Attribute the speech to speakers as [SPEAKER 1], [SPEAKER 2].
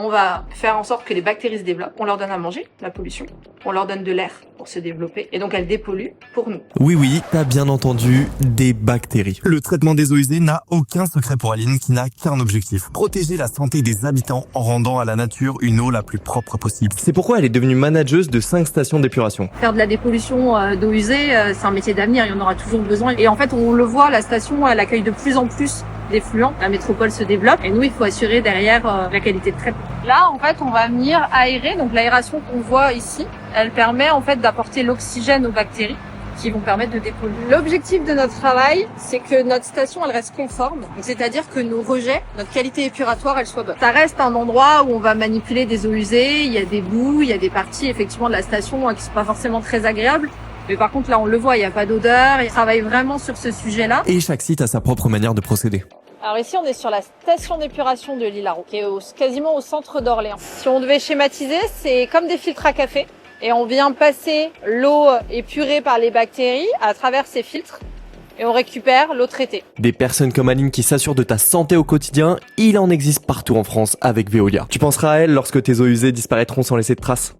[SPEAKER 1] On va faire en sorte que les bactéries se développent. On leur donne à manger, la pollution. On leur donne de l'air pour se développer. Et donc elles dépolluent pour nous.
[SPEAKER 2] Oui, t'as bien entendu, des bactéries. Le traitement des eaux usées n'a aucun secret pour Aline qui n'a qu'un objectif. Protéger la santé des habitants en rendant à la nature une eau la plus propre possible. C'est pourquoi elle est devenue manageuse de 5 stations d'épuration.
[SPEAKER 1] Faire de la dépollution d'eau usée, c'est un métier d'avenir. Il y en aura toujours besoin. Et en fait, on le voit, la station, elle accueille de plus en plus d'effluents. La métropole se développe. Et nous, il faut assurer derrière la qualité de traitement. Là, en fait, on va venir aérer. Donc l'aération qu'on voit ici, elle permet en fait d'apporter l'oxygène aux bactéries qui vont permettre de dépolluer. L'objectif de notre travail, c'est que notre station, elle reste conforme. C'est-à-dire que nos rejets, notre qualité épuratoire, elle soit bonne. Ça reste un endroit où on va manipuler des eaux usées. Il y a des boues, il y a des parties effectivement de la station qui sont pas forcément très agréables. Mais par contre, là, on le voit, il n'y a pas d'odeur. Ils travaillent vraiment sur ce sujet-là.
[SPEAKER 2] Et chaque site a sa propre manière de procéder.
[SPEAKER 1] Alors ici, on est sur la station d'épuration de l'Île-à-Rou, qui est quasiment au centre d'Orléans. Si on devait schématiser, c'est comme des filtres à café. Et on vient passer l'eau épurée par les bactéries à travers ces filtres. Et on récupère l'eau traitée.
[SPEAKER 2] Des personnes comme Aline qui s'assurent de ta santé au quotidien, il en existe partout en France avec Veolia. Tu penseras à elle lorsque tes eaux usées disparaîtront sans laisser de traces.